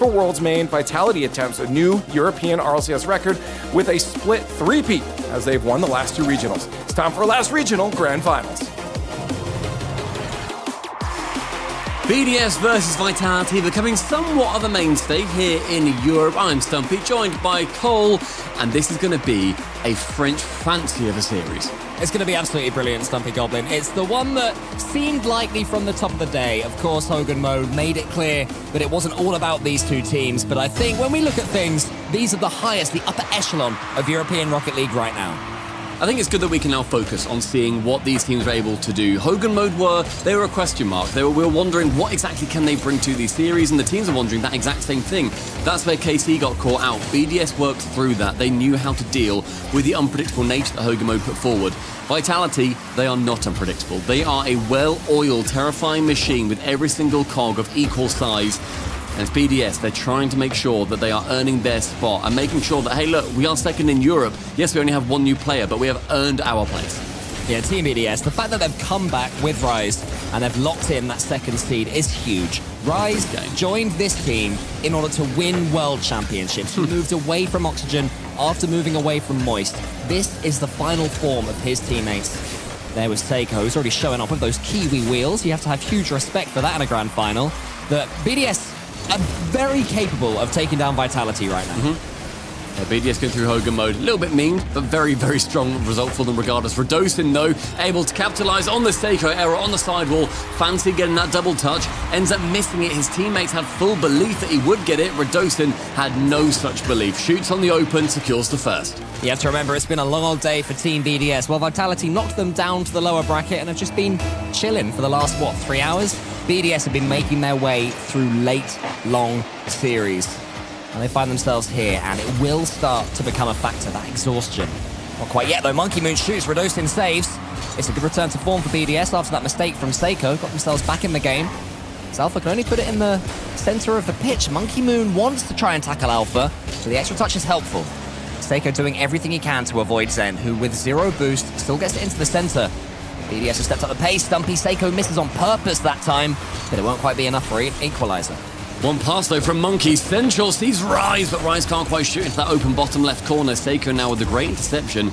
for World's main. Vitality attempts a new European RLCS record with a split three-peat as they've won the last two regionals. It's time for our last regional grand finals. BDS versus Vitality becoming somewhat of a mainstay here in Europe. I'm Stumpy, joined by Cole, and this is going to be a French fancy of a series. It's going to be absolutely brilliant, Stumpy Goblin. It's the one that seemed likely from the top of the day. Of course, Hogan Mode made it clear that it wasn't all about these two teams, but I think when we look at things, these are the highest, the upper echelon of European Rocket League right now. I think it's good that we can now focus on seeing what these teams are able to do. Hogan Mode they were a question mark. We were wondering what exactly can they bring to these series, and the teams are wondering that exact same thing. That's where KC got caught out. BDS worked through that. They knew how to deal with the unpredictable nature that Hogan Mode put forward. Vitality, they are not unpredictable. They are a well-oiled, terrifying machine with every single cog of equal size. And it's BDS, they're trying to make sure that they are earning their spot and making sure that, hey, look, we are second in Europe. Yes, we only have one new player, but we have earned our place. Yeah, Team BDS, the fact that they've come back with Rise and they've locked in that second seed is huge. Rise joined this team in order to win World Championships. He moved away from Oxygen after moving away from Moist. This is the final form of his teammates. There was Seiko, who's already showing off with those Kiwi wheels. You have to have huge respect for that in a grand final. The BDS are very capable of taking down Vitality right now. BDS going through Hogan Mode, a little bit mean, but very, very strong result for them regardless. Radosin, though, able to capitalize on the Seiko error on the sidewall. Fancy getting that double touch, ends up missing it. His teammates had full belief that he would get it. Radosin had no such belief. Shoots on the open, secures the first. You have to remember, it's been a long old day for Team BDS. Well, Vitality knocked them down to the lower bracket and have just been chilling for the last, 3 hours? BDS have been making their way through late, long series. And they find themselves here, and it will start to become a factor, that exhaustion. Not quite yet, though. Monkey Moon shoots, Radosin saves. It's a good return to form for BDS after that mistake from Seiko. Got themselves back in the game. So Alpha can only put it in the center of the pitch. Monkey Moon wants to try and tackle Alpha, so the extra touch is helpful. Seiko doing everything he can to avoid Zen, who with 0 boost still gets it into the center. BDS has stepped up the pace. Stumpy Seiko misses on purpose that time, but it won't quite be enough for an equalizer. One pass, though, from Monkey. Central sees Rise, but Rise can't quite shoot into that open bottom left corner. Seiko now with a great interception.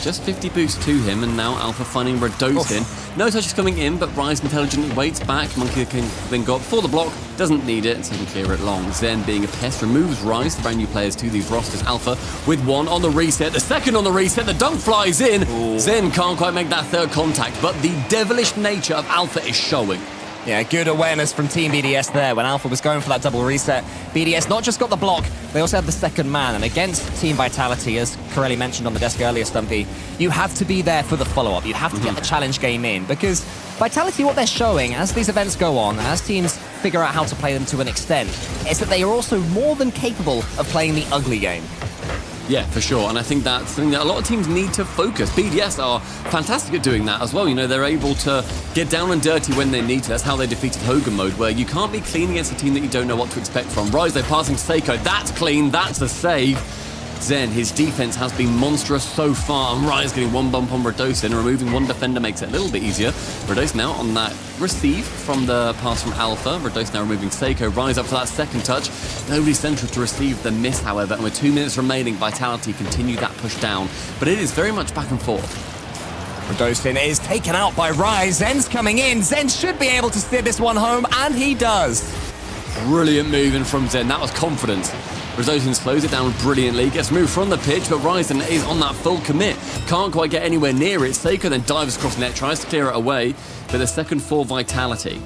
Just 50 boost to him, and now Alpha finding Radosin. No touches coming in, but Rise intelligently waits back. Monkey can then go up for the block. Doesn't need it, so he can clear it long. Zen being a pest removes Rise, the brand new players to these rosters. Alpha with one on the reset. The second on the reset. The dunk flies in. Ooh. Zen can't quite make that third contact, but the devilish nature of Alpha is showing. Yeah, good awareness from Team BDS there when Alpha was going for that double reset. BDS not just got the block, they also had the second man. And against Team Vitality, as Corelli mentioned on the desk earlier, Stumpy, you have to be there for the follow-up. You have to get the challenge game in, because Vitality, what they're showing as these events go on, as teams figure out how to play them to an extent, is that they are also more than capable of playing the ugly game. Yeah, for sure. And I think that's something that a lot of teams need to focus. BDS are fantastic at doing that as well. You know, they're able to get down and dirty when they need to. That's how they defeated Hogan Mode, where you can't be clean against a team that you don't know what to expect from. Rise, they're passing Seiko. That's clean. That's a save. Zen, his defense has been monstrous so far, and Rise getting one bump on Radosin. Removing one defender makes it a little bit easier. Radosin now on that receive from the pass from Alpha. Radosin now removing Seiko. Rise up for that second touch. Nobody central to receive the miss, however, and with 2 minutes remaining, Vitality continue that push down. But it is very much back and forth. Radosin is taken out by Rise. Zen's coming in. Zen should be able to steer this one home, and he does. Brilliant moving from Zen. That was confidence. Radosin slows it down brilliantly, gets moved from the pitch, but Ryzen is on that full commit. Can't quite get anywhere near it. Seiko then dives across the net, tries to clear it away, but the second for Vitality.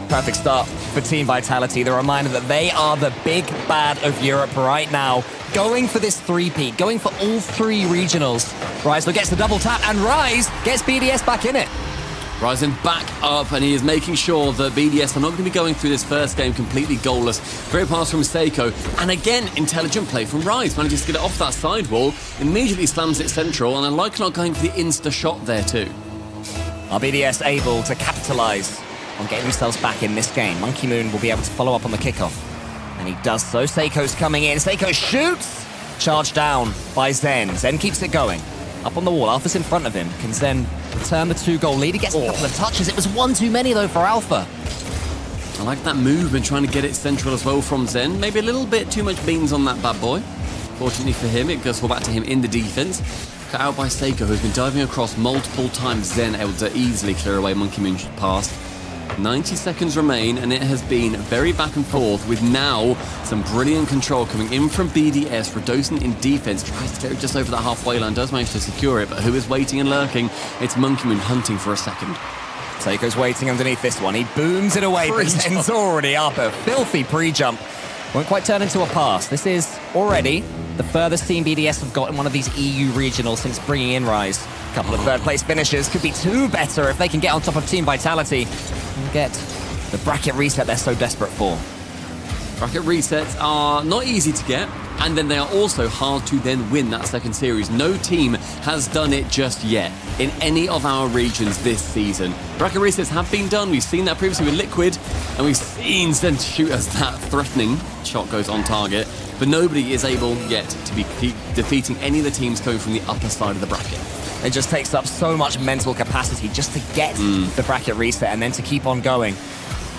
Perfect start for Team Vitality. The reminder that they are the big bad of Europe right now. Going for this three-peat, going for all 3 regionals. Rise gets the double tap, and Rise gets BDS back in it. Ryzen back up, and he is making sure that BDS are not going to be going through this first game completely goalless. Great pass from Seiko, and again, intelligent play from Rise. Manages to get it off that sidewall, immediately slams it central, and I like not going for the insta shot there too. Are BDS able to capitalise on getting themselves back in this game? Monkey Moon will be able to follow up on the kickoff, and he does so. Seiko's coming in. Seiko shoots! Charged down by Zen. Zen keeps it going. Up on the wall, Alpha's in front of him. Can Zen return the 2-goal lead? He gets a couple of touches. It was one too many, though, for Alpha. I like that movement, trying to get it central as well from Zen. Maybe a little bit too much beans on that bad boy. Fortunately for him, it goes fall back to him in the defense. Cut out by Seiko, who's been diving across multiple times. Zen able to easily clear away Monkey Moon's pass. 90 seconds remain, and it has been very back and forth, with now some brilliant control coming in from BDS. Radosin in defense tries to clear it just over that halfway line, does manage to secure it, but who is waiting and lurking? It's Monkey Moon hunting for a second. Seiko's waiting underneath this one. He booms it away, but Zen's already up. A filthy pre-jump. Won't quite turn into a pass. This is already the furthest Team BDS have got in one of these EU regionals since bringing in Rise. A couple of third-place finishes. Could be two better if they can get on top of Team Vitality and get the bracket reset they're so desperate for. Bracket resets are not easy to get, and then they are also hard to then win that second series. No team has done it just yet in any of our regions this season. Bracket resets have been done. We've seen that previously with Liquid, and we've seen Zen shoot as that threatening shot goes on target, but nobody is able yet to be defeating any of the teams coming from the upper side of the bracket. It just takes up so much mental capacity just to get the bracket reset and then to keep on going.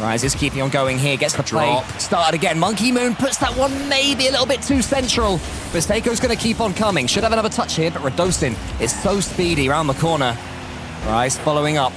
Rise is keeping on going here, gets the play started again. Monkey Moon puts that one maybe a little bit too central, but Seiko's going to keep on coming. Should have another touch here, but Radosin is so speedy around the corner. Rise following up.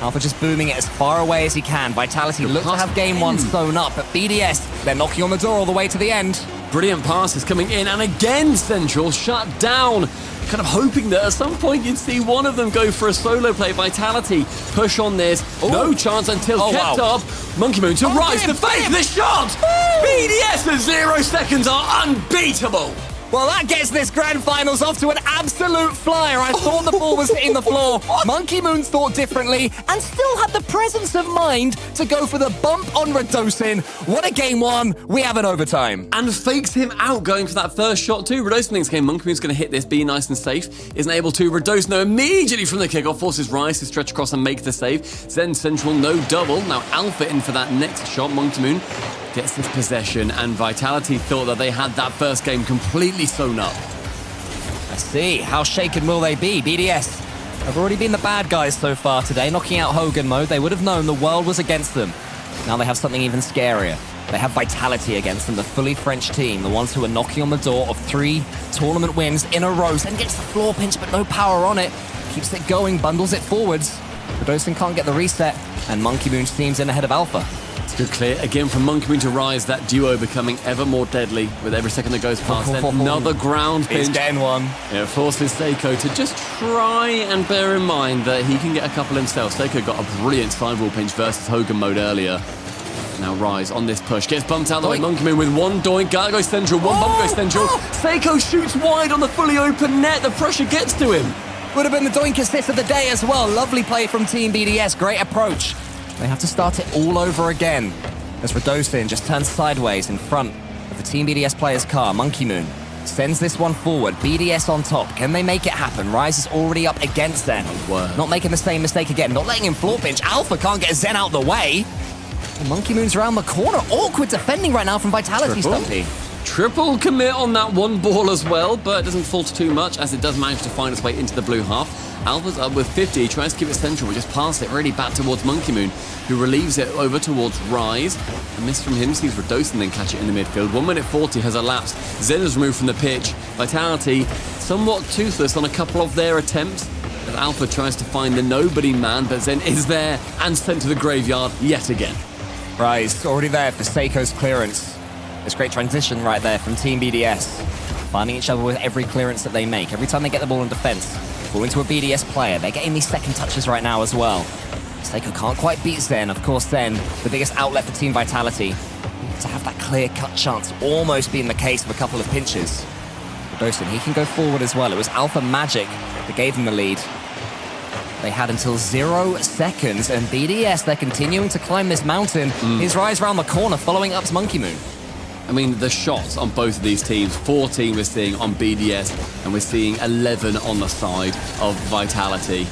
Alpha just booming it as far away as he can. Vitality looks to have game one sewn up, but BDS, they're knocking on the door all the way to the end. Brilliant passes coming in, and again Central shut down. Kind of hoping that at some point you'd see one of them go for a solo play. Vitality push on this. Ooh. No chance until kept up. Monkey Moon to Rise to fake the shot. BDS at 0 seconds are unbeatable. Well, that gets this grand finals off to an absolute flyer. I thought the ball was hitting the floor. Monkey Moon thought differently and still had the presence of mind to go for the bump on Radosin. What a game one. We have an overtime. And fakes him out going for that first shot too. Radosin thinks, okay, Monkey Moon's going to hit this, be nice and safe. Isn't able to. Radosin, though, immediately from the kickoff forces Rise to stretch across and make the save. Zen Central, no double. Now Alpha in for that next shot. Monkey Moon gets this possession, and Vitality thought that they had that first game completely sewn up. Let's see, how shaken will they be? BDS have already been the bad guys so far today, knocking out Hogan mode. They would have known the world was against them. Now they have something even scarier. They have Vitality against them, the fully French team, the ones who are knocking on the door of 3 tournament wins in a row. Then gets the floor pinch, but no power on it. Keeps it going, bundles it forwards. Radosin can't get the reset, and Monkey Moon seems in ahead of Alpha. Good clear again from Monkey Moon to Rise. That duo becoming ever more deadly with every second that goes past. Another ground pinch. He's getting one. It forces Seiko to just try and bear in mind that he can get a couple himself. Seiko got a brilliant sidewall pinch versus Hogan mode earlier. Now Rise on this push. Gets bumped out of the way. Monkey Moon with one doink. Gotta go central. One bump goes central. Seiko shoots wide on the fully open net. The pressure gets to him. Would have been the doink assist of the day as well. Lovely play from Team BDS. Great approach. They have to start it all over again as Radosin just turns sideways in front of the Team BDS player's car. Monkey Moon sends this one forward. BDS on top. Can they make it happen? Rise is already up against them. Not making the same mistake again. Not letting him floor pinch. Alpha can't get Zen out the way. And Monkey Moon's around the corner. Awkward defending right now from Vitality, Stumpy. Triple commit on that one ball as well, but it doesn't falter too much as it does manage to find its way into the blue half. Alpha's up with 50, tries to keep it central, but just pass it really back towards Monkey Moon, who relieves it over towards Rise. A miss from him sees Radosin then catch it in the midfield. 1 minute 40 has elapsed. Zen is removed from the pitch. Vitality somewhat toothless on a couple of their attempts. As Alpha tries to find the nobody man, but Zen is there and sent to the graveyard yet again. Rise already there for Seiko's clearance. It's great transition right there from Team BDS. Finding each other with every clearance that they make. Every time they get the ball in defense, ball into a BDS player. They're getting these second touches right now as well. Seiko can't quite beat Zen. Of course, Zen, the biggest outlet for Team Vitality. To have that clear-cut chance almost being the case of a couple of pinches. Radosin, he can go forward as well. It was Alpha Magic that gave them the lead. They had until 0 seconds, and BDS, they're continuing to climb this mountain. His Rise around the corner, following up to Monkey Moon. I mean, the shots on both of these teams, 14 we're seeing on BDS, and we're seeing 11 on the side of Vitality.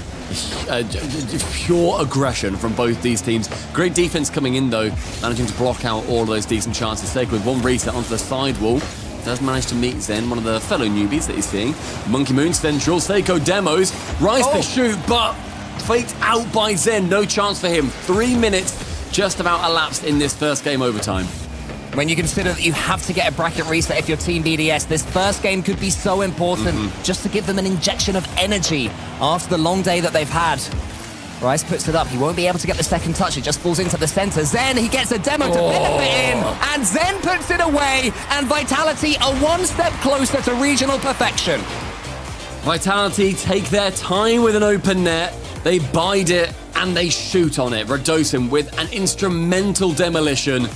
Pure aggression from both these teams. Great defense coming in, though, managing to block out all of those decent chances. Seiko with one reset onto the sidewall. Does manage to meet Zen, one of the fellow newbies that he's seeing. Monkey Moon central, Seiko demos, Rise to shoot, but faked out by Zen. No chance for him. 3 minutes just about elapsed in this first game overtime. When you consider that you have to get a bracket reset if you're Team BDS, this first game could be so important just to give them an injection of energy after the long day that they've had. Rice puts it up. He won't be able to get the second touch. It just falls into the center. Zen, he gets a demo to benefit in. And Zen puts it away. And Vitality are one step closer to regional perfection. Vitality take their time with an open net. They bide it and they shoot on it. Radosin with an instrumental demolition.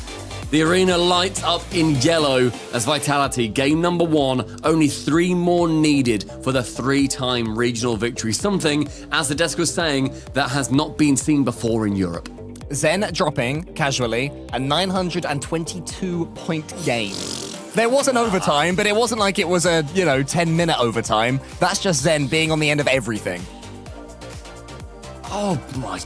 The arena lights up in yellow as Vitality, game number 1, only 3 more needed for the 3-time regional victory. Something, as the desk was saying, that has not been seen before in Europe. Zen dropping, casually, a 922-point game. There was an overtime, but it wasn't like it was a, 10-minute overtime. That's just Zen being on the end of everything. Oh, my...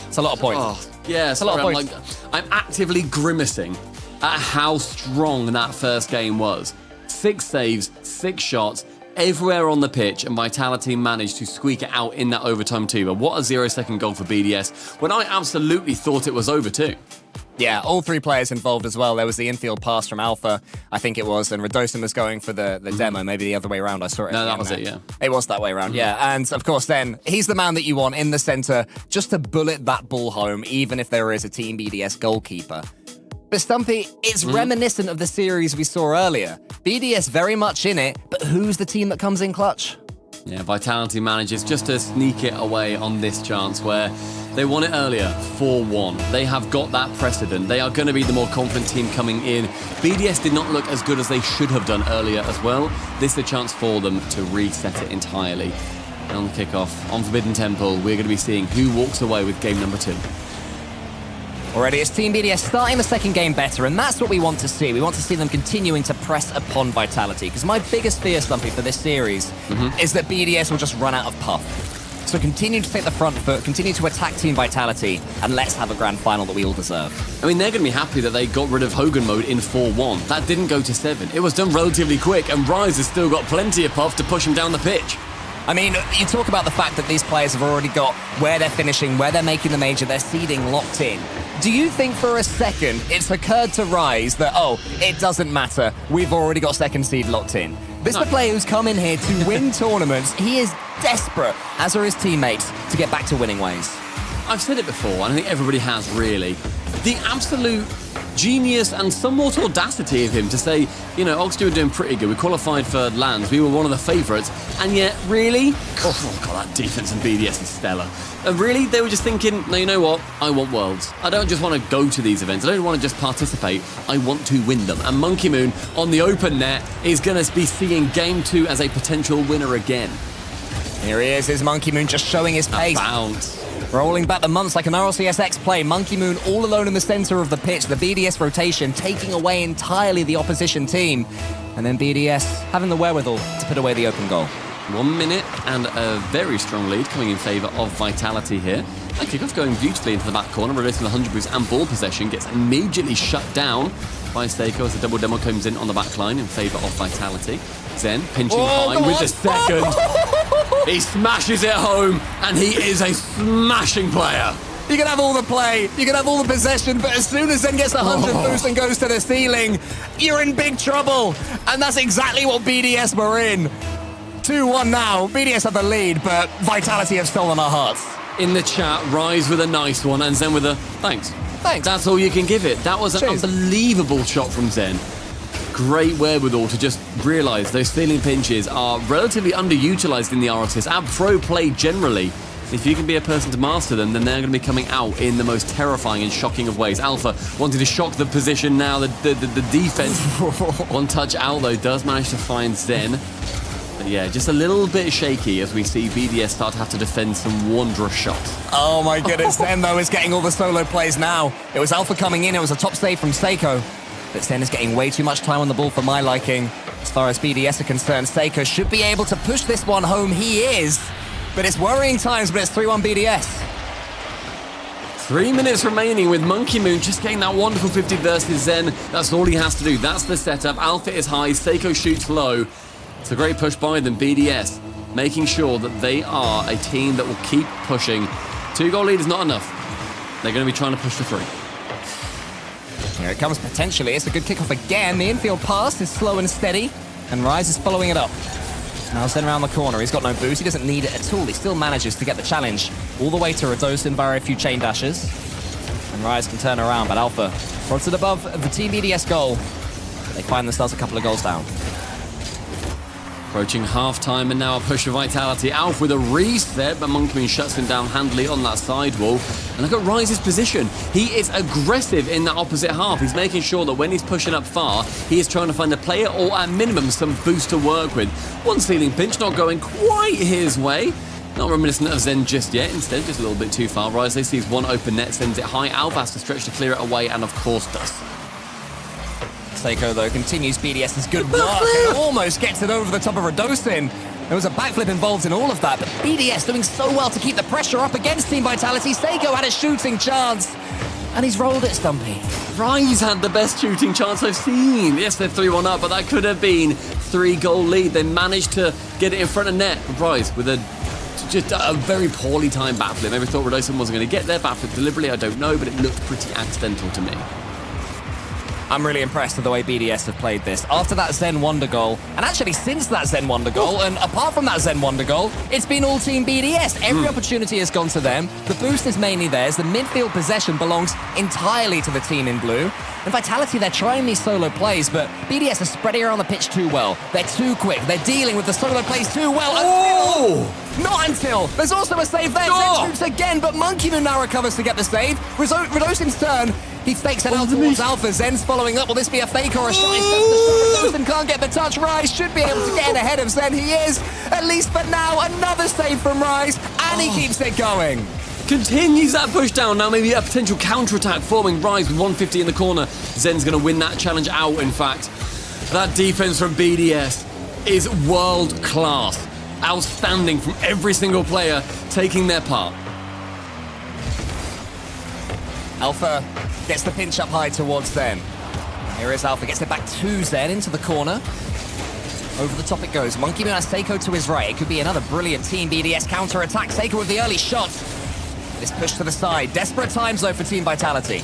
It's a lot of points. Oh, yeah, a lot of points. I'm actively grimacing at how strong that first game was. 6 saves, 6 shots, everywhere on the pitch, and Vitality managed to squeak it out in that overtime too. But what a 0-second goal for BDS when I absolutely thought it was over too. Yeah, all 3 players involved as well. There was the infield pass from Alpha, I think it was, and Radosin was going for the demo, maybe the other way around. I saw it. No, that was it, yeah. It was that way around, yeah. And of course, then he's the man that you want in the center just to bullet that ball home, even if there is a Team BDS goalkeeper. But Stumpy, it's reminiscent of the series we saw earlier. BDS very much in it, but who's the team that comes in clutch? Yeah, Vitality manages just to sneak it away on this chance where they won it earlier, 4-1. They have got that precedent. They are going to be the more confident team coming in. BDS did not look as good as they should have done earlier as well. This is a chance for them to reset it entirely. And on the kickoff, on Forbidden Temple, we're going to be seeing who walks away with game number 2. Already, it's Team BDS starting the second game better, and that's what we want to see. We want to see them continuing to press upon Vitality, because my biggest fear, Stumpy, for this series is that BDS will just run out of puff. So continue to take the front foot, continue to attack Team Vitality, and let's have a grand final that we all deserve. I mean, they're going to be happy that they got rid of Hogan mode in 4-1. That didn't go to 7. It was done relatively quick, and Rise has still got plenty of puff to push him down the pitch. I mean, you talk about the fact that these players have already got where they're finishing, where they're making the major, their seeding locked in. Do you think for a second it's occurred to Rise that, it doesn't matter, we've already got second seed locked in? This is a player who's come in here to win tournaments. He is desperate, as are his teammates, to get back to winning ways. I've said it before, and I think everybody has really. The absolute genius and somewhat audacity of him to say, Oxford were doing pretty good. We qualified for lands. We were one of the favourites. And yet, really? Oh, God, that defence in BDS is stellar. And really, they were just thinking, no, you know what? I want Worlds. I don't just want to go to these events. I don't want to just participate. I want to win them. And Monkey Moon on the open net is going to be seeing Game 2 as a potential winner again. Here he is Monkey Moon just showing his pace. Bounce. Rolling back the months like an RLCS play, Monkey Moon all alone in the center of the pitch, the BDS rotation taking away entirely the opposition team, and then BDS having the wherewithal to put away the open goal. 1 minute and a very strong lead coming in favour of Vitality here. And kickoff going beautifully into the back corner, releasing the 100 boost and ball possession, gets immediately shut down by Seiko as the double demo comes in on the back line in favour of Vitality. Zen pinching high with the second. He smashes it home, and he is a smashing player. You can have all the play, you can have all the possession, but as soon as Zen gets the 100 boost and goes to the ceiling, you're in big trouble. And that's exactly what BDS were in. 2-1 now. BDS have the lead, but Vitality have stolen our hearts. In the chat, Rise with a nice one, and Zen with a thanks. Thanks. That's all you can give it. That was an Cheers. unbelievable shot from Zen. Great wherewithal to just realise those ceiling pinches are relatively underutilised in the RLCS and pro play generally. If you can be a person to master them, then they're going to be coming out in the most terrifying and shocking of ways. Alpha wanting to shock the position now, the defense. One touch out, though, does manage to find Zen. But yeah, just a little bit shaky as we see BDS start to have to defend some wondrous shots. Oh my goodness, Zen, though, is getting all the solo plays now. It was Alpha coming in, it was a top save from Seiko. But Zen is getting way too much time on the ball for my liking. As far as BDS are concerned, Seiko should be able to push this one home. He is. But it's worrying times, but it's 3-1 BDS. 3 minutes remaining with Monkey Moon just getting that wonderful 50 versus Zen. That's all he has to do. That's the setup. Alpha is high. Seiko shoots low. It's a great push by them. BDS making sure that they are a team that will keep pushing. 2-goal lead is not enough. They're going to be trying to push the 3. Here it comes potentially. It's a good kickoff again. The infield pass is slow and steady, and Rise is following it up. Now Zen around the corner. He's got no boost. He doesn't need it at all. He still manages to get the challenge all the way to Radosin via a few chain dashes. And Rise can turn around, but Alpha rods it above the Team BDS goal. They find themselves a couple of goals down. Approaching half-time and now a push for Vitality. Alf with a reset, but Monkey shuts him down handily on that sidewall. And look at Rise's position. He is aggressive in that opposite half. He's making sure that when he's pushing up far, he is trying to find a player or at minimum some boost to work with. One ceiling pinch not going quite his way. Not reminiscent of Zen just yet. Instead, just a little bit too far. Rise, they sees one open net, sends it high. Alf has to stretch to clear it away, and of course does. Seiko, though, continues BDS's good work and almost gets it over the top of Radosin. There was a backflip involved in all of that, but BDS doing so well to keep the pressure up against Team Vitality. Seiko had a shooting chance, and he's rolled it, Stumpy. Rise had the best shooting chance I've seen. Yes, they're 3-1 up, but that could have been 3-goal lead. They managed to get it in front of net. Rise with just a very poorly timed backflip. Maybe thought Radosin wasn't going to get there. Backflip deliberately, I don't know, but it looked pretty accidental to me. I'm really impressed with the way BDS have played this. After that Zen Wonder goal, and actually since that Zen Wonder goal, and apart from that Zen Wonder goal, it's been all Team BDS. Every opportunity has gone to them. The boost is mainly theirs. The midfield possession belongs entirely to the team in blue. And Vitality, they're trying these solo plays, but BDS are spreading around the pitch too well. They're too quick. They're dealing with the solo plays too well. Not until. There's also a save there. Zen shoots again, but Monkey Moon now recovers to get the save. Radosin's turn. He fakes it out towards Alpha. Zen's following up. Will this be a fake or a shot? Radosin can't get the touch. Rise should be able to get ahead of Zen. He is, at least for now. Another save from Rise, and he keeps it going. Continues that push down. Now maybe a potential counter-attack forming. Rise with 150 in the corner. Zen's going to win that challenge out, in fact. That defense from BDS is world-class. Outstanding from every single player taking their part. Alpha gets the pinch up high towards Zen. Here is Alpha, gets it back to Zen into the corner. Over the top it goes. Monkey Moon has Seiko to his right. It could be another brilliant Team BDS counter-attack. Seiko with the early shot. This push to the side. Desperate times, though, for Team Vitality.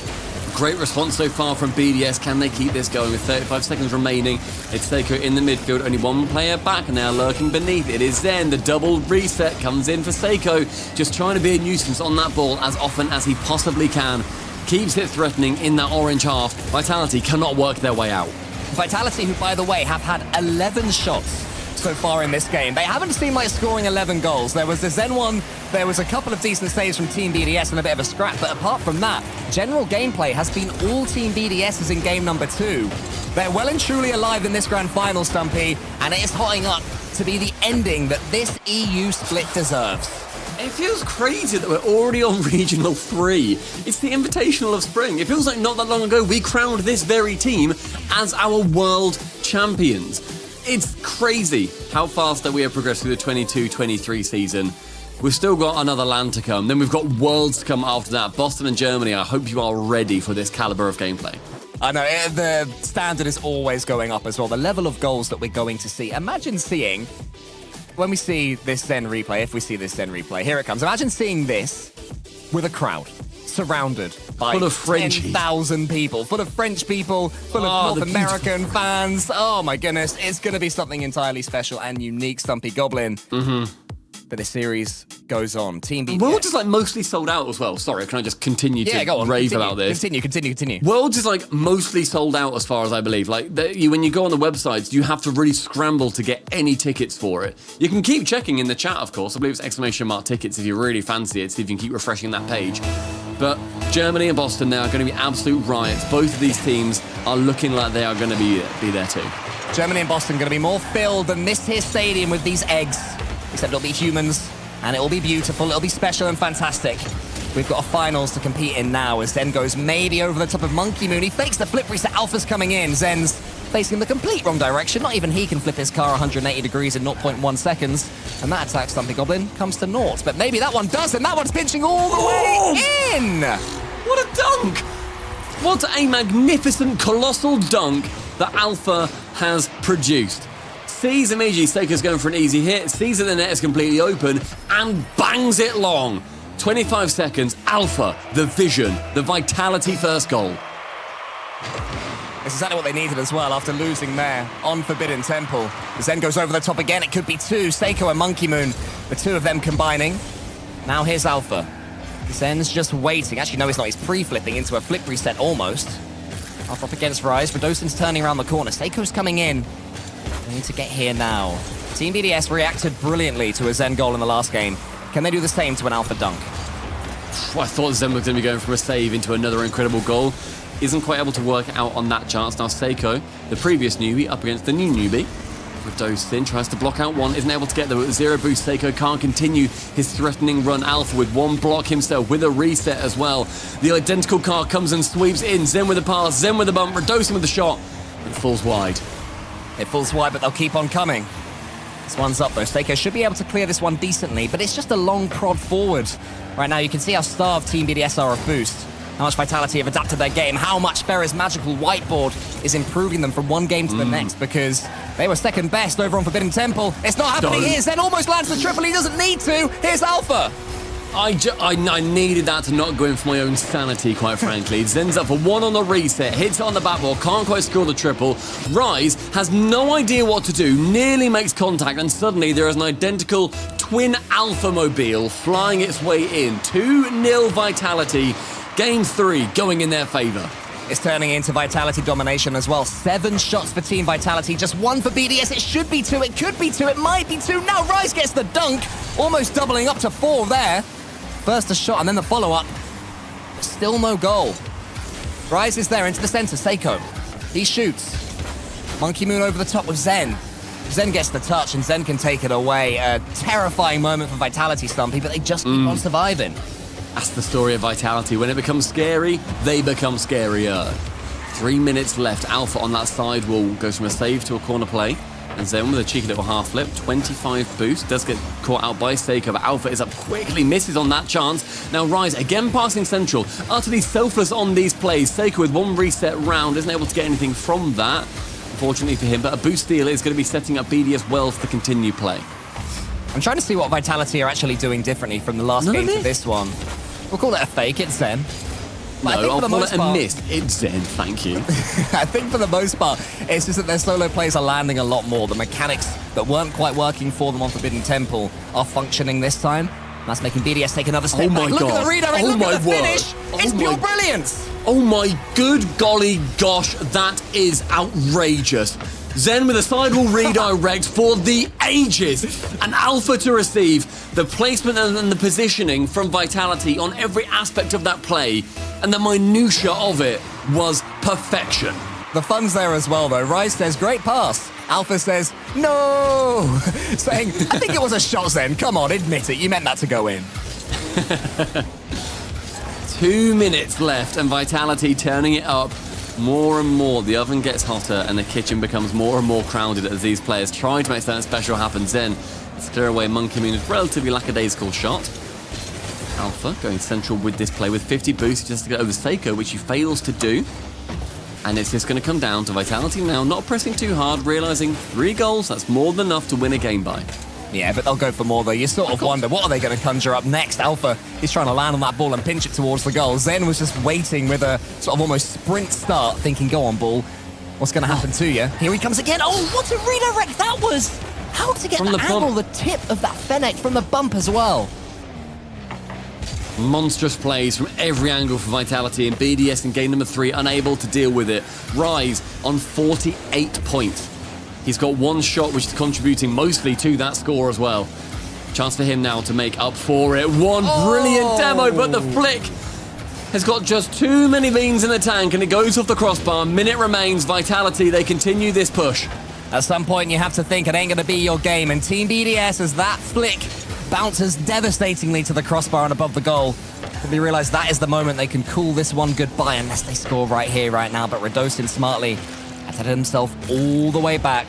Great response so far from BDS. Can they keep this going with 35 seconds remaining? It's Seiko in the midfield. Only one player back, and they are lurking beneath. It is Zen. The double reset comes in for Seiko. Just trying to be a nuisance on that ball as often as he possibly can. Keeps it threatening in that orange half. Vitality cannot work their way out. Vitality, who, by the way, have had 11 shots so far in this game. They haven't seemed like scoring 11 goals. There was the Zen one, there was a couple of decent saves from Team BDS and a bit of a scrap, but apart from that, general gameplay has been all Team BDS's in game number 2. They're well and truly alive in this grand final, Stumpy, and it is hotting up to be the ending that this EU split deserves. It feels crazy that we're already on Regional 3. It's the Invitational of Spring. It feels like not that long ago we crowned this very team as our world champions. It's crazy how fast that we have progressed through the 22-23 season. We've still got another LAN to come. Then we've got Worlds to come after that. Boston and Germany, I hope you are ready for this caliber of gameplay. I know, the standard is always going up as well. The level of goals that we're going to see. Imagine seeing, when we see this Zen replay, if we see this Zen replay, here it comes. Imagine seeing this with a crowd surrounded by full of Frenchies. 10,000 people, full of French people, full of North American fans. Oh my goodness, it's going to be something entirely special and unique, Stumpy Goblin. But the series goes on. Team BDS. Worlds is like mostly sold out as well. Sorry, can I just continue to rave about this? Continue. Worlds is like mostly sold out as far as I believe. Like when you go on the websites, you have to really scramble to get any tickets for it. You can keep checking in the chat, of course. I believe it's ! tickets if you really fancy it. See if you can keep refreshing that page. But Germany and Boston now are going to be absolute riots. Both of these teams are looking like they are going to be there too. Germany and Boston going to be more filled than this here stadium with these eggs. Except it'll be humans, and it'll be beautiful, it'll be special and fantastic. We've got a finals to compete in now as Zen goes maybe over the top of Monkey Moon. He fakes the flip reset, Alpha's coming in. Zen's facing the complete wrong direction. Not even he can flip his car 180 degrees in 0.1 seconds. And that attack, Stumpy Goblin, comes to naught. But maybe that one does, and that one's pinching all the way in! What a dunk! What a magnificent, colossal dunk that Alpha has produced. Sees immediately Seiko's going for an easy hit, sees that the net is completely open, and bangs it long. 25 seconds. Alpha, the vision, the Vitality first goal. It's exactly what they needed as well after losing there on Forbidden Temple. Zen goes over the top again. It could be two. Seiko and Monkey Moon, the two of them combining. Now here's Alpha. Zen's just waiting. Actually, no, he's not. He's pre-flipping into a flip reset almost. Alpha up against Rise. Radosin's turning around the corner. Seiko's coming in. They need to get here now. Team BDS reacted brilliantly to a Zen goal in the last game. Can they do the same to an Alpha dunk? I thought Zen was going to be going from a save into another incredible goal. Isn't quite able to work out on that chance. Now Seiko, the previous newbie, up against the new newbie. Radosin tries to block out one, isn't able to get there with zero boost. Seiko can't continue his threatening run. Alpha with one block himself, with a reset as well. The identical car comes and sweeps in. Zen with a pass, Zen with a bump, Radosin with a shot. It falls wide. It falls wide, but they'll keep on coming. This one's up though. Seiko should be able to clear this one decently, but it's just a long prod forward. Right now you can see how starved Team BDS are of boost. How much Vitality have adapted their game, how much Ferre's magical whiteboard is improving them from one game to the next, because they were second best over on Forbidden Temple. It's not happening here. Zen almost lands the triple. He doesn't need to. Here's Alpha. I needed that to not go in for my own sanity, quite frankly. Zen's up for one on the reset, hits it on the backboard, can't quite score the triple. Rise has no idea what to do, nearly makes contact, and suddenly there is an identical twin Alpha mobile flying its way in. 2-0 Vitality. Game 3 going in their favor. It's turning into Vitality domination as well. 7 shots for Team Vitality, just 1 for BDS. It should be 2, it could be 2, it might be 2. Now Rise gets the dunk, almost doubling up to 4 there. First a shot and then the follow-up. Still no goal. Rise is there into the center, Seiko. He shoots. Monkey Moon over the top with Zen. Zen gets the touch and Zen can take it away. A terrifying moment for Vitality, Stumpy, but they just keep on surviving. That's the story of Vitality. When it becomes scary, they become scarier. 3 minutes left. Alpha on that side will go from a save to a corner play. And Zen with a cheeky little half flip. 25 boost. Does get caught out by Seiko, but Alpha is up quickly. Misses on that chance. Now Rise again passing central. Utterly selfless on these plays. Seiko with one reset round. Isn't able to get anything from that, unfortunately for him. But a boost steal is going to be setting up BDS well to continue play. I'm trying to see what Vitality are actually doing differently from the last game to this one. We'll call it a fake, it's Zen. No, I'll call it a miss. It's Zen, thank you. I think for the most part, it's just that their solo plays are landing a lot more. The mechanics that weren't quite working for them on Forbidden Temple are functioning this time. That's making BDS take another step back. Look at the redirect, look at the finish. It's pure brilliance. Oh my good golly gosh, that is outrageous. Zen with a sidewall redirect for the ages. An Alpha to receive. The placement and the positioning from Vitality on every aspect of that play, and the minutiae of it was perfection. The fun's there as well, though. Rise says, great pass. Alpha says, no! Saying, I think it was a shot, Zen. Come on, admit it. You meant that to go in. 2 minutes left, and Vitality turning it up more and more. The oven gets hotter, and the kitchen becomes more and more crowded as these players try to make something special happen. Zen, let's clear away Monkey Moon's relatively lackadaisical shot. Alpha going central with this play with 50 boost just to get over Seiko, which he fails to do. And it's just going to come down to Vitality now, not pressing too hard, realizing 3 goals, that's more than enough to win a game by. Yeah, but they'll go for more, though. You sort of wonder, what are they going to conjure up next? Alpha is trying to land on that ball and pinch it towards the goal. Zen was just waiting with a sort of almost sprint start, thinking, go on, ball. What's going to happen to you? Here he comes again. Oh, what a redirect that was! How to get the angle, the tip of that Fennec from the bump as well. Monstrous plays from every angle for Vitality, and BDS in game number 3 unable to deal with it. Rise on 48 points. He's got 1 shot, which is contributing mostly to that score as well. Chance for him now to make up for it. One brilliant demo, but the flick has got just too many beans in the tank, and it goes off the crossbar. Minute remains. Vitality, they continue this push. At some point, you have to think it ain't going to be your game, and Team BDS, as that flick bounces devastatingly to the crossbar and above the goal, they realize that is the moment they can call this one goodbye, unless they score right here, right now. But Radosin smartly has had himself all the way back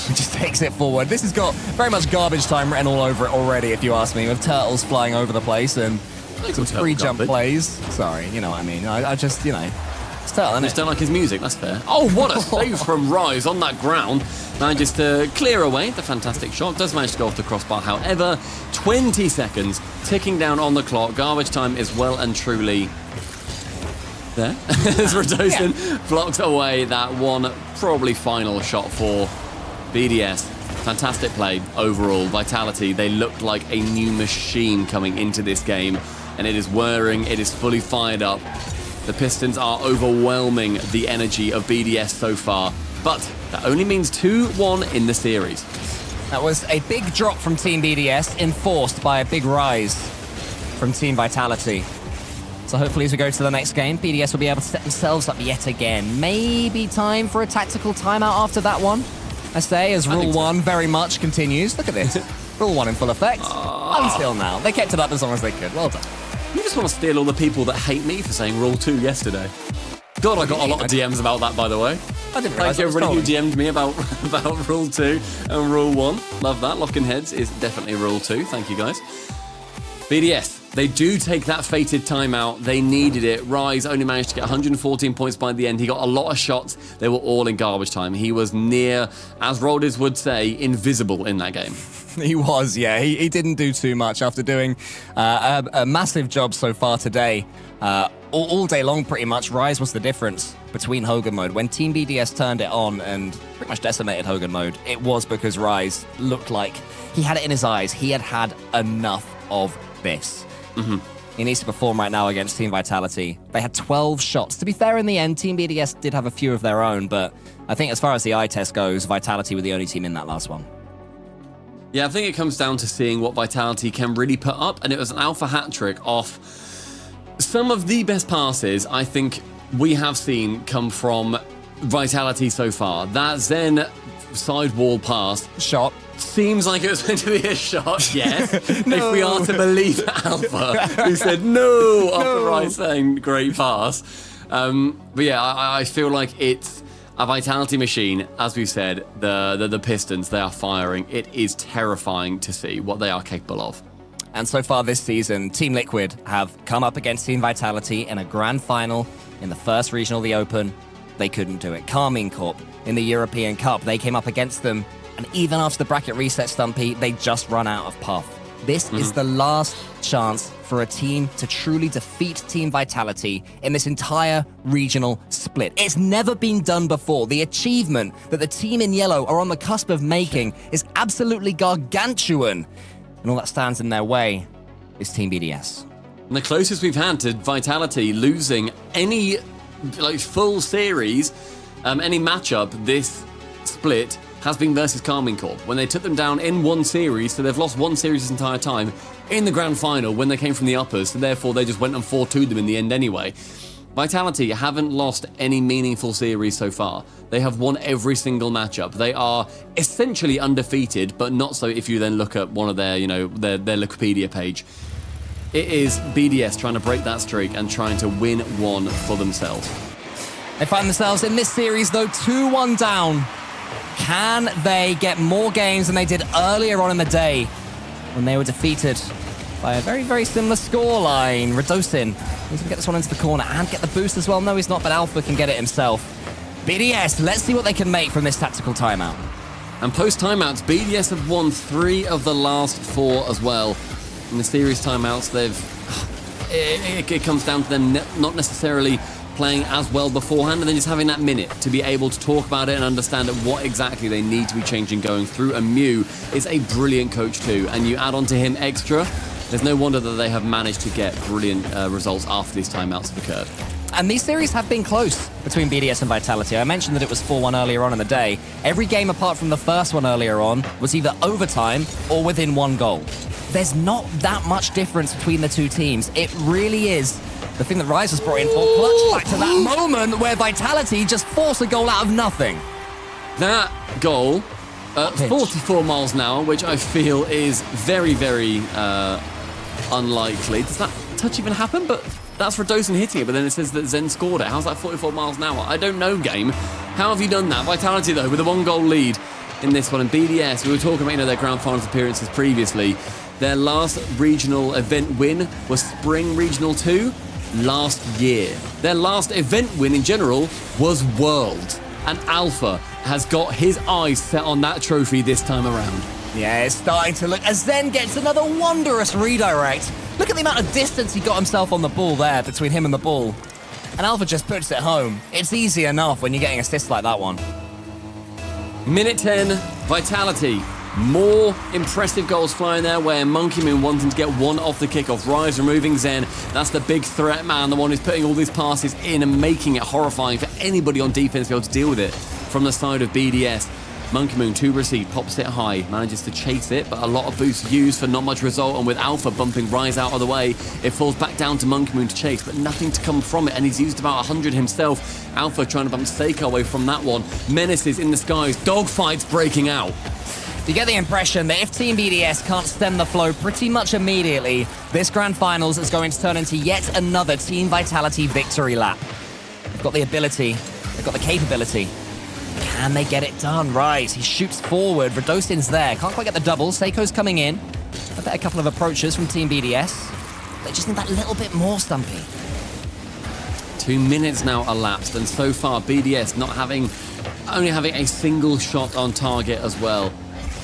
and just takes it forward. This has got very much garbage time written all over it already, if you ask me, with turtles flying over the place and some free jump plays. Sorry, you know what I mean. I just, you know, It's tough, isn't Just it? don't like his music, that's fair. Oh, what a save from Rise on that ground. Manages to clear away the fantastic shot. Does manage to go off the crossbar. However, 20 seconds ticking down on the clock. Garbage time is well and truly there. As Radosin blocks away that one probably final shot for BDS. Fantastic play overall. Vitality, they looked like a new machine coming into this game, and it is whirring, it is fully fired up. The Pistons are overwhelming the energy of BDS so far, but that only means 2-1 in the series. That was a big drop from Team BDS, enforced by a big rise from Team Vitality. So hopefully as we go to the next game, BDS will be able to set themselves up yet again. Maybe time for a tactical timeout after that one, I say, as Rule 1 very much continues. Look at this. Rule 1 in full effect. Until now. They kept it up as long as they could. Well done. You just want to steal all the people that hate me for saying Rule 2 yesterday. God, I got a lot of DMs about that, by the way. I didn't Thank realise you, it was everybody who trolling. DM'd me about Rule 2 and Rule 1. Love that. Locking heads is definitely Rule 2. Thank you, guys. BDS, they do take that fated timeout. They needed it. Rise only managed to get 114 points by the end. He got a lot of shots. They were all in garbage time. He was near, as Rolders would say, invisible in that game. He was, yeah. He didn't do too much after doing a massive job so far today. All day long, pretty much, Rise was the difference between Hogan mode. When Team BDS turned it on and pretty much decimated Hogan mode, it was because Rise looked like he had it in his eyes. He had had enough of this. He needs to perform right now against Team Vitality. They had 12 shots. To be fair, in the end, Team BDS did have a few of their own, but I think as far as the eye test goes, Vitality were the only team in that last one. Yeah, I think it comes down to seeing what Vitality can really put up, and it was an alpha hat trick off some of the best passes I think we have seen come from Vitality so far. That Zen sidewall pass Shot. seems like it was meant to be a shot, yes. If we are to believe Alpha, who said no after Rice saying great pass. But yeah, I feel like it's a Vitality machine. As we said, the Pistons, they are firing. It is terrifying to see what they are capable of. And so far this season, Team Liquid have come up against Team Vitality in a grand final in the first regional of the Open. They couldn't do it. Carmine Corp in the European Cup, they came up against them. And even after the bracket reset, Stumpy, they just run out of puff. This is the last chance for a team to truly defeat Team Vitality in this entire regional split. It's never been done before. The achievement that the team in yellow are on the cusp of making is absolutely gargantuan. And all that stands in their way is Team BDS. And the closest we've had to Vitality losing any full series, any matchup this split has been versus Carmine Corp. When they took them down in one series, so they've lost one series this entire time, in the grand final when they came from the uppers, so therefore they just went and 4-2'd them in the end anyway. Vitality haven't lost any meaningful series so far. They have won every single matchup. They are essentially undefeated, but not so if you then look at one of their, their Wikipedia page. It is BDS trying to break that streak and trying to win one for themselves. They find themselves in this series, though, 2-1 down. Can they get more games than they did earlier on in the day when they were defeated by a very, very similar scoreline? Radosin needs to get this one into the corner and get the boost as well. No, he's not, but Alpha can get it himself. BDS, let's see what they can make from this tactical timeout. And post-timeouts, BDS have won 3 of the last 4 as well. In the series timeouts, it comes down to them not necessarily playing as well beforehand and then just having that minute to be able to talk about it and understand what exactly they need to be changing going through. And Mew is a brilliant coach too, and you add on to him extra, there's no wonder that they have managed to get brilliant results after these timeouts have occurred. And these series have been close between BDS and Vitality. I mentioned that it was 4-1 earlier on in the day. Every game apart from the first one earlier on was either overtime or within 1 goal. There's not that much difference between the two teams. It really is the thing that Rise was brought in for. Clutch back to that moment where Vitality just forced a goal out of nothing. That goal at 44 miles an hour, which I feel is very, very unlikely. Does that touch even happen? But that's Radosin hitting it, but then it says that Zen scored it. How's that 44 miles an hour? I don't know, game. How have you done that? Vitality, though, with a 1-goal lead in this one. And BDS, we were talking about their grand finals appearances previously. Their last regional event win was Spring Regional 2. last year. Their last event win in general was World. And Alpha has got his eyes set on that trophy this time around. Yeah, it's starting to look as Zen gets another wondrous redirect. Look at the amount of distance he got himself on the ball there between him and the ball. And Alpha just puts it home. It's easy enough when you're getting assists like that one. Minute 10, Vitality. More impressive goals flying their way, and Monkey Moon wanting to get one off the kickoff. Rise removing Zen. That's the big threat man, the one who's putting all these passes in and making it horrifying for anybody on defense to be able to deal with it from the side of BDS. Monkey Moon to receive, pops it high, manages to chase it, but a lot of boosts used for not much result, and with Alpha bumping Rise out of the way, it falls back down to Monkey Moon to chase, but nothing to come from it, and he's used about 100 himself. Alpha trying to bump Seiko away from that one. Menaces in the skies, dogfights breaking out. You get the impression that if Team BDS can't stem the flow pretty much immediately, this Grand Finals is going to turn into yet another Team Vitality victory lap. They've got the ability, they've got the capability. Can they get it done? Right, he shoots forward, Radosin's there. Can't quite get the double, Seiko's coming in. I bet a couple of approaches from Team BDS. They just need that little bit more, Stumpy. 2 minutes now elapsed, and so far BDS only having a single shot on target as well.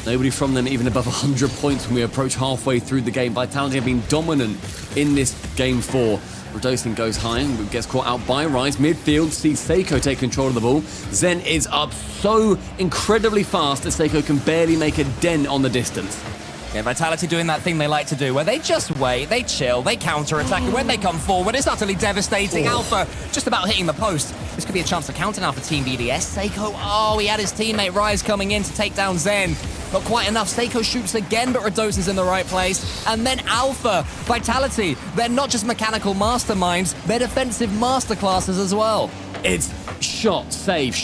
Nobody from them even above 100 points when we approach halfway through the game. Vitality have been dominant in this game 4. Radosin goes high and gets caught out by Rise. Midfield sees Seiko take control of the ball. Zen is up so incredibly fast that Seiko can barely make a dent on the distance. Yeah, Vitality doing that thing they like to do, where they just wait, they chill, they counter-attack, and when they come forward, it's utterly devastating. Alpha just about hitting the post. This could be a chance to counter now for Team BDS. Seiko, he had his teammate Rise coming in to take down Zen. Not quite enough. Seiko shoots again, but Radosin's in the right place. And then Alpha, Vitality, they're not just mechanical masterminds, they're defensive masterclasses as well. It's shot, save,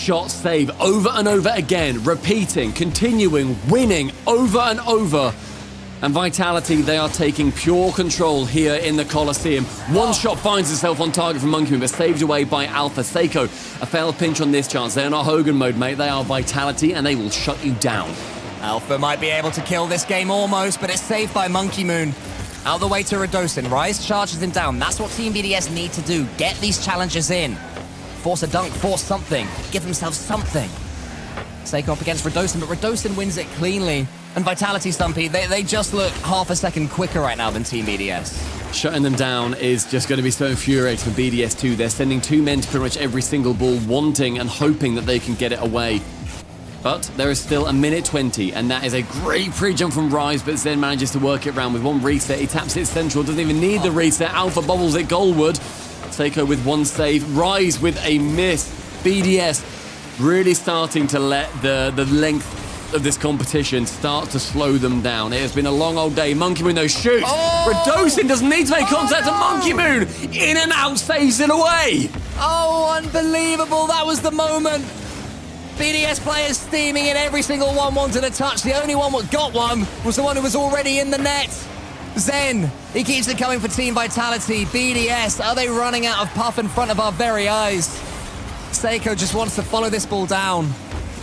over and over again, repeating, continuing, winning, over and over. And Vitality, they are taking pure control here in the Coliseum. One shot finds itself on target from Monkey Moon, but saved away by Alpha. Seiko, a failed pinch on this chance. They're not Hogan mode, mate. They are Vitality, and they will shut you down. Alpha might be able to kill this game almost, but it's saved by Monkey Moon. Out the way to Radosin. Rise charges him down. That's what Team BDS need to do. Get these challenges in. Force a dunk, force something. Give themselves something. Seiko up against Radosin, but Radosin wins it cleanly. And Vitality, Stumpy, they just look half a second quicker right now than Team BDS. Shutting them down is just going to be so infuriating for BDS too. They're sending 2 men to pretty much every single ball, wanting and hoping that they can get it away. But there is still a minute 20, and that is a great pre-jump from Rise, but Zen manages to work it around with one reset. He taps it central, doesn't even need the reset. Alpha bobbles it goalward. Seiko with one save. Rise with a miss. BDS really starting to let the length of this competition start to slow them down. It has been a long old day. Monkey Moon, though, shoots. Radosin doesn't need to make contact, and Monkey Moon in and out saves it away. Oh, unbelievable. That was the moment. BDS players steaming in. Every single one wanted a touch. The only one that got one was the one who was already in the net. Zen, he keeps it coming for Team Vitality. BDS, are they running out of puff in front of our very eyes? Seiko just wants to follow this ball down.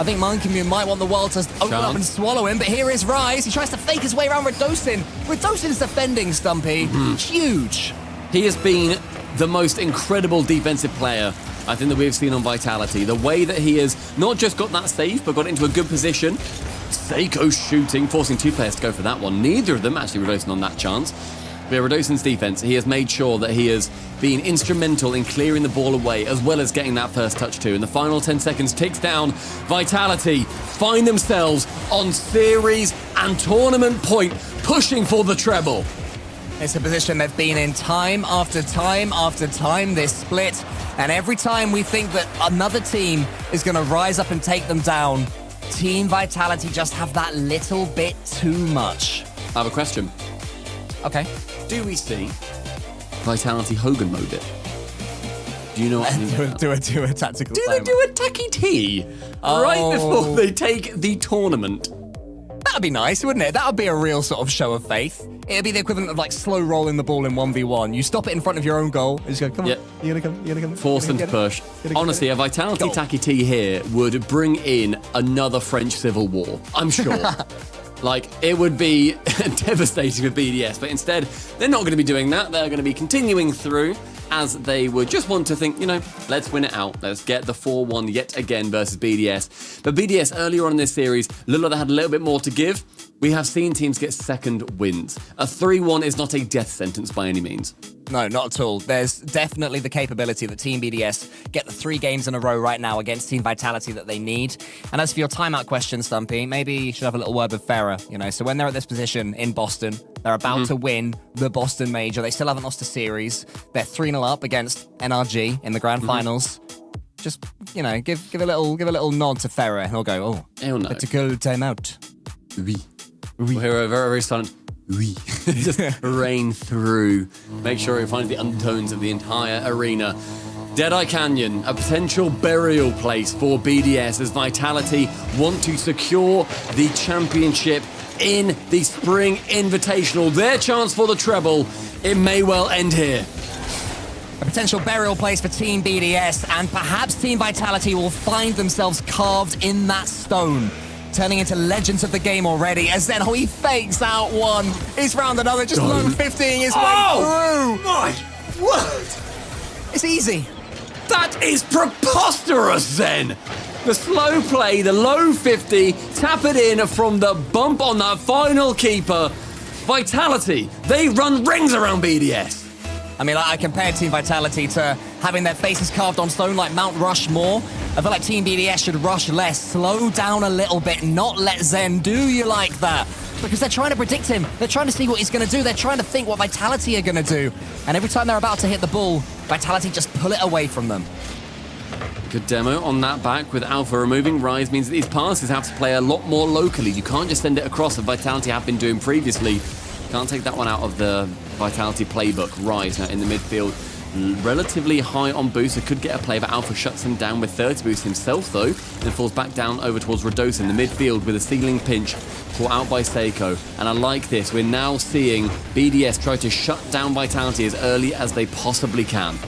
I think Monkey Moon might want the world to open up and swallow him, but here is Rise. He tries to fake his way around Radosin. Radosin's defending, Stumpy. Huge. He has been the most incredible defensive player I think that we've seen on Vitality. The way that he has not just got that save, but got into a good position. Seiko shooting, forcing 2 players to go for that one. Neither of them actually Radosin on that chance. But Radosin's defense, he has made sure that he has been instrumental in clearing the ball away, as well as getting that first touch too. In the final 10 seconds, ticks down. Vitality find themselves on series and tournament point, pushing for the treble. It's a position they've been in time after time after time this split. And every time we think that another team is going to rise up and take them down, Team Vitality just have that little bit too much. I have a question. Okay. Do we see Vitality Hogan mode it? Do you know what I mean? do a tactical Do they timeout. do a tacky tea right before they take the tournament? That'd be nice, wouldn't it? That would be a real sort of show of faith. It'd be the equivalent of like slow rolling the ball in 1v1. You stop it in front of your own goal. You just go, come on, you're gonna come. Force them to push. Honestly, a Vitality Goal. tacky tea here would bring in another French Civil War, I'm sure. Like, it would be devastating for BDS, but instead, they're not going to be doing that. They're going to be continuing through. as they would just want to think, let's win it out. Let's get the 4-1 yet again versus BDS. But BDS earlier on in this series looked like they had a little bit more to give. We have seen teams get second wins. A 3-1 is not a death sentence by any means. No, not at all. There's definitely the capability that Team BDS get the 3 games in a row right now against Team Vitality that they need. And as for your timeout question, Stumpy, maybe you should have a little word with Farah. So when they're at this position in Boston, they're about to win the Boston Major. They still haven't lost a series. They're 3-0 up against NRG in the grand finals. Just, give a little nod to Farah and he'll go, oh, hell no. It's a good timeout. Oui. We'll hear a very, very silent oui. Just rain through. Make sure he finds the undertones of the entire arena. Deadeye Canyon, a potential burial place for BDS as Vitality want to secure the championship in the Spring Invitational. Their chance for the treble, it may well end here. A potential burial place for Team BDS, and perhaps Team Vitality will find themselves carved in that stone, turning into legends of the game already, as then he fakes out one. He's found another, just low 15 his way through. My word! It's easy. That is preposterous, Zen! The slow play, the low 50, tap it in from the bump on that final keeper. Vitality, they run rings around BDS. I mean, I compared Team Vitality to having their faces carved on stone like Mount Rushmore. I feel like Team BDS should rush less, slow down a little bit, not let Zen do you like that. Because they're trying to predict him. They're trying to see what he's going to do. They're trying to think what Vitality are going to do. And every time they're about to hit the ball, Vitality just pull it away from them. Good demo on that back with Alpha removing Rise means that these passes have to play a lot more locally. You can't just send it across as Vitality have been doing previously. Can't take that one out of the Vitality playbook. Rise now in the midfield, relatively high on boost. It could get a play, but Alpha shuts him down with 30 boost himself, though, and falls back down over towards Radosa in the midfield with a ceiling pinch caught out by Seiko. And I like this. We're now seeing BDS try to shut down Vitality as early as they possibly can.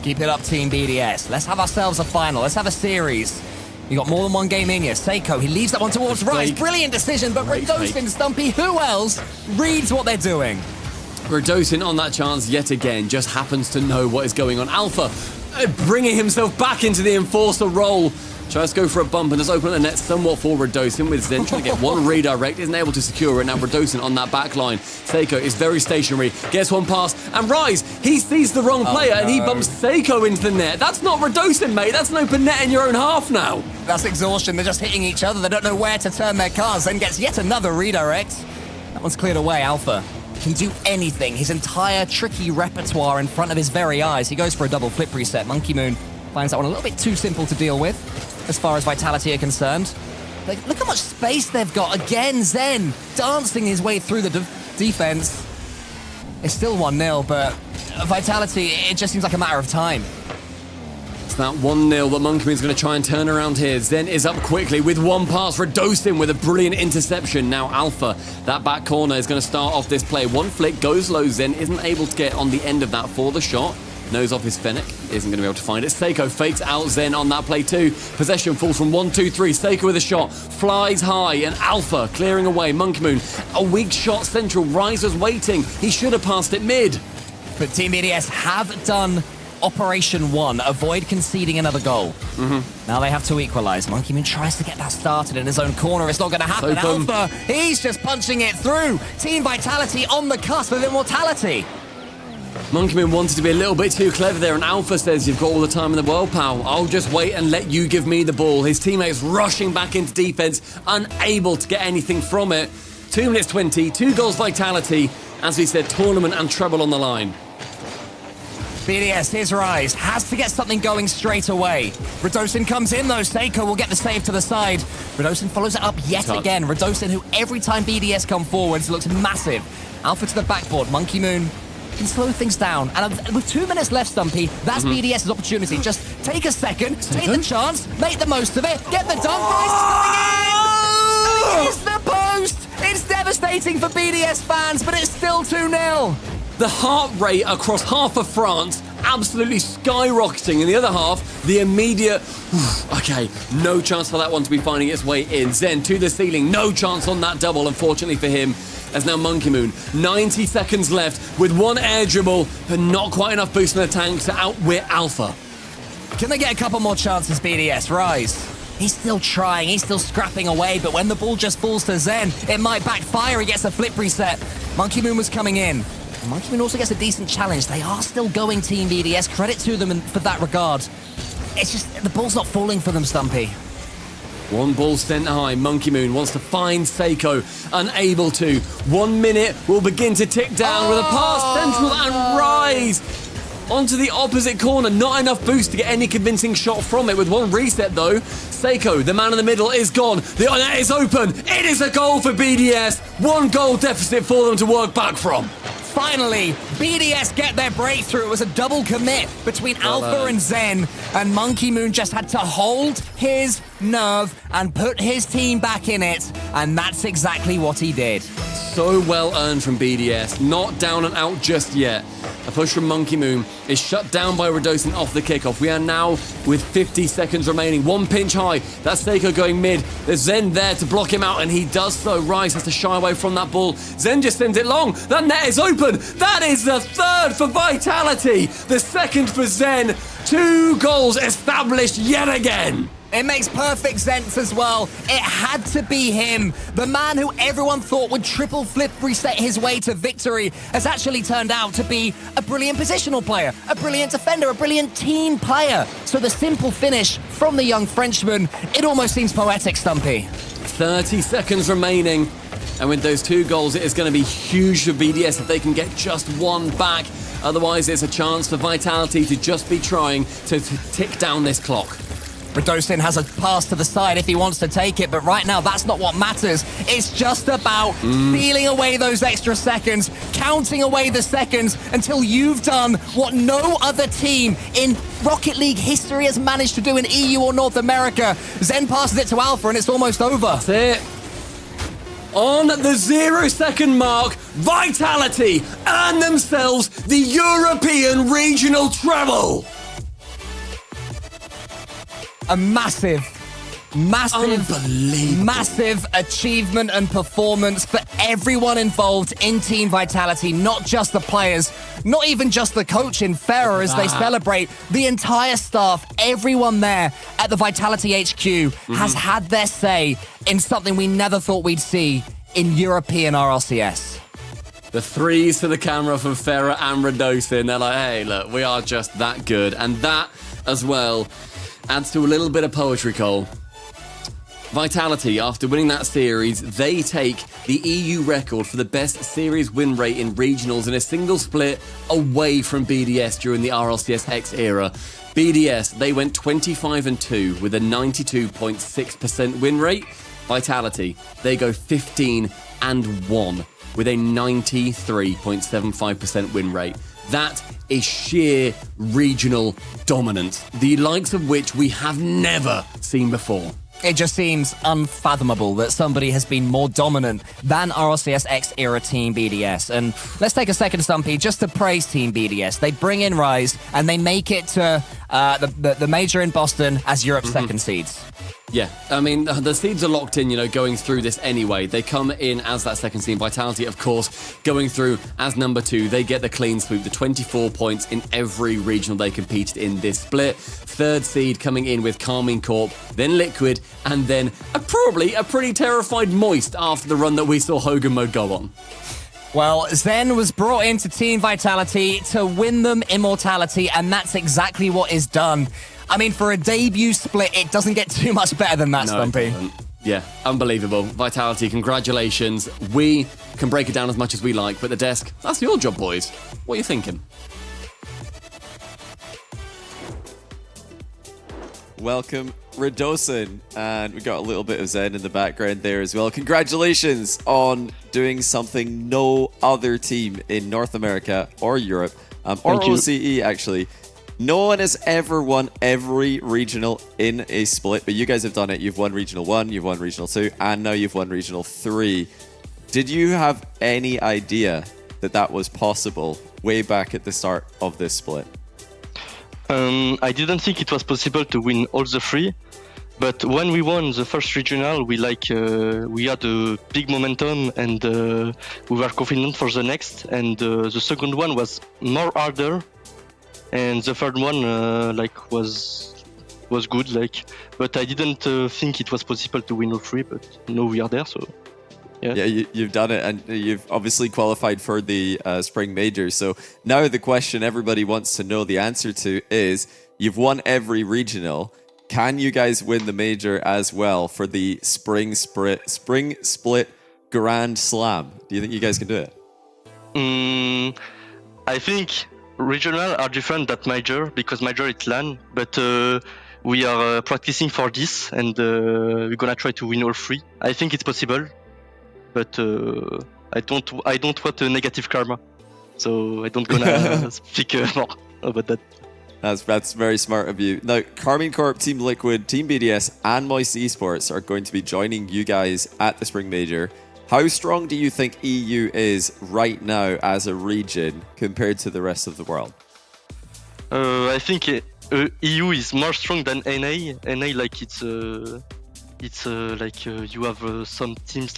Keep it up, Team BDS. Let's have ourselves a final. Let's have a series. You got more than one game in you. Seiko, he leaves that one towards Rise. Brilliant decision, but Radosin, Stumpy, who else reads what they're doing? Radosin on that chance yet again, just happens to know what is going on. Alpha bringing himself back into the enforcer role. Tries to go for a bump and has opened the net somewhat for Radosin with Zen trying to get one redirect, isn't able to secure it. Now Radosin on that back line. Seiko is very stationary, gets one pass, and Rise, he sees the wrong player and he bumps Seiko into the net. That's not Radosin, mate. That's an open net in your own half now. That's exhaustion. They're just hitting each other. They don't know where to turn their cars. Then gets yet another redirect. That one's cleared away. Alpha can do anything. His entire tricky repertoire in front of his very eyes. He goes for a double flip reset. Monkey Moon finds that one a little bit too simple to deal with as far as Vitality are concerned. Look how much space they've got. Again, Zen dancing his way through the defense. It's still 1-0, but Vitality, it just seems like a matter of time. It's that 1-0 that Monkey Moon's going to try and turn around here. Zen is up quickly with one pass. Radosin with a brilliant interception. Now Alpha, that back corner is going to start off this play. One flick goes low. Zen isn't able to get on the end of that for the shot. Nose off his Fennec, isn't going to be able to find it. Seiko fakes out Zen on that play too. Possession falls from 1-2-3. Seiko with a shot, flies high, and Alpha clearing away. Monkey Moon, a weak shot central. Rise was waiting. He should have passed it mid. But Team BDS have done Operation 1, avoid conceding another goal. Now they have to equalize. Monkey Moon tries to get that started in his own corner. It's not going to happen. Alpha, he's just punching it through. Team Vitality on the cusp of immortality. Monkey Moon wanted to be a little bit too clever there, and Alpha says, you've got all the time in the world, pal. I'll just wait and let you give me the ball. His teammates rushing back into defense, unable to get anything from it. 2 minutes 20, 2 goals Vitality. As we said, tournament and treble on the line. BDS, here's Rise, has to get something going straight away. Radosin comes in though, Seiko will get the save to the side. Radosin follows it up yet again. Radosin, who every time BDS come forwards looks massive. Alpha to the backboard, Monkey Moon can slow things down. And with 2 minutes left, Stumpy, that's BDS's opportunity. Just take a second, take the chance, make the most of it, get the dunk. Rise is going in! And it hits the post! It's devastating for BDS fans, but it's still 2-0. The heart rate across half of France absolutely skyrocketing. In the other half, the immediate, okay, no chance for that one to be finding its way in. Zen to the ceiling, no chance on that double, unfortunately for him. As now Monkey Moon, 90 seconds left with one air dribble, but not quite enough boost in the tank to outwit Alpha. Can they get a couple more chances, BDS? Rise. He's still trying, he's still scrapping away, but when the ball just falls to Zen, it might backfire. He gets a flip reset. Monkey Moon was coming in. Monkey Moon also gets a decent challenge. They are still going Team BDS. Credit to them for that regard. It's just, the ball's not falling for them, Stumpy. One ball sent high. Monkey Moon wants to find Seiko. Unable to. 1 minute will begin to tick down with a pass central and Rise onto the opposite corner. Not enough boost to get any convincing shot from it. With one reset though, Seiko, the man in the middle, is gone. The net is open. It is a goal for BDS. 1 goal deficit for them to work back from. Finally, BDS get their breakthrough. It was a double commit between Alpha and Zen, and Monkey Moon just had to hold his nerve and put his team back in it, and that's exactly what he did. So well earned from BDS. Not down and out just yet. A push from Monkey Moon is shut down by Redosin off the kickoff. We are now with 50 seconds remaining. 1 pinch high. That's Seiko going mid. There's Zen there to block him out, and he does so. Rise has to shy away from that ball. Zen just sends it long. That net is open. That is the 3rd for Vitality. The 2nd for Zen. 2 goals established yet again. It makes perfect sense as well. It had to be him. The man who everyone thought would triple flip reset his way to victory has actually turned out to be a brilliant positional player, a brilliant defender, a brilliant team player. So the simple finish from the young Frenchman, it almost seems poetic, Stumpy. 30 seconds remaining. And with those 2 goals, it is going to be huge for BDS if they can get just 1 back. Otherwise, it's a chance for Vitality to just be trying to tick down this clock. Redosin has a pass to the side if he wants to take it, but right now that's not what matters. It's just about stealing away those extra seconds, counting away the seconds until you've done what no other team in Rocket League history has managed to do in EU or North America. Zen passes it to Alpha and it's almost over. That's it. On the 0 second mark, Vitality earn themselves the European Regional Treble. A massive achievement and performance for everyone involved in Team Vitality, not just the players, not even just the coach in Ferrer as they celebrate. The entire staff, everyone there at the Vitality HQ has had their say in something we never thought we'd see in European RLCS. The 3s to the camera from Ferrer and Redosin. They're like, hey, look, we are just that good. And that, as well, adds to a little bit of poetry, Cole. Vitality, after winning that series, they take the EU record for the best series win rate in regionals in a single split away from BDS during the RLCS X era. BDS, they went 25-2 with a 92.6% win rate. Vitality, they go 15-1 with a 93.75% win rate. That is sheer regional dominance, the likes of which we have never seen before. It just seems unfathomable that somebody has been more dominant than RLCS X era Team BDS. And let's take a second, Stumpy, just to praise Team BDS. They bring in Rise and they make it to the major in Boston as Europe's second seeds. Yeah, I mean, the seeds are locked in, going through this anyway. They come in as that second seed. Vitality, of course, going through as number 2. They get the clean sweep, the 24 points in every regional they competed in this split. 3rd seed coming in with Carmine Corp, then Liquid, and then probably a pretty terrified Moist after the run that we saw Hogan Mode go on. Well, Zen was brought into Team Vitality to win them immortality, and that's exactly what is done. I mean, for a debut split, it doesn't get too much better than that, Stumpy. Yeah, unbelievable. Vitality, congratulations. We can break it down as much as we like, but the desk, that's your job, boys. What are you thinking? Welcome, Redosin. And we got a little bit of Zen in the background there as well. Congratulations on doing something no other team in North America or Europe, or OCE actually. No one has ever won every regional in a split, but you guys have done it. You've won Regional 1, you've won Regional 2, and now you've won Regional 3. Did you have any idea that that was possible way back at the start of this split? I didn't think it was possible to win all the three, but when we won the first regional, we had a big momentum and we were confident for the next. And the second one was more harder, and the third one was good. But I didn't think it was possible to win all three. But now we are there, so. Yeah, you've done it, and you've obviously qualified for the Spring Major. So now the question everybody wants to know the answer to is, you've won every regional. Can you guys win the Major as well for the Spring Split Grand Slam? Do you think you guys can do it? I think regional are different than Major, because Major is LAN, but we are practicing for this, and we're gonna try to win all three. I think it's possible. But I don't want a negative karma, so I don't gonna speak more about that. That's very smart of you. Now, Karmine Corp, Team Liquid, Team BDS, and Moist Esports are going to be joining you guys at the Spring Major. How strong do you think EU is right now as a region compared to the rest of the world? I think EU is more strong than NA. NA, you have some teams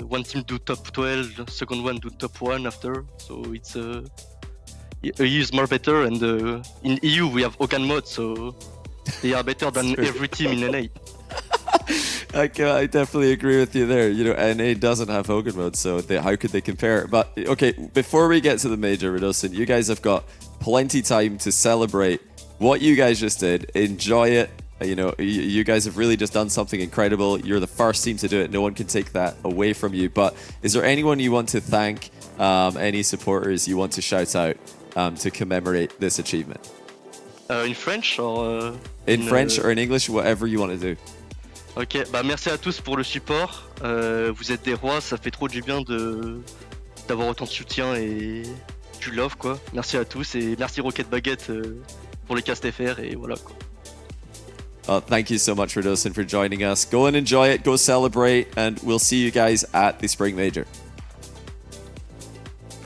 one team do top 12, second one do top 1 after. So it's EU is more better, and in EU we have Hogan mode, so they are better than every team in NA. I definitely agree with you there. NA doesn't have Hogan mode, so how could they compare? But okay, before we get to the Major, Redosin, you guys have got plenty time to celebrate what you guys just did. Enjoy it. You guys have really just done something incredible. You're the first team to do it. No one can take that away from you. But is there anyone you want to thank, any supporters you want to shout out to commemorate this achievement? In French or in French or in English, whatever you want to do. Ok, merci à tous pour le support. Vous êtes des rois, ça fait trop du bien d'avoir autant de soutien et du love, quoi. Merci à tous, et merci Rocket Baguette pour les cast FR, et voilà, quoi. Thank you so much, Redosin, for joining us. Go and enjoy it, go celebrate, and we'll see you guys at the Spring Major.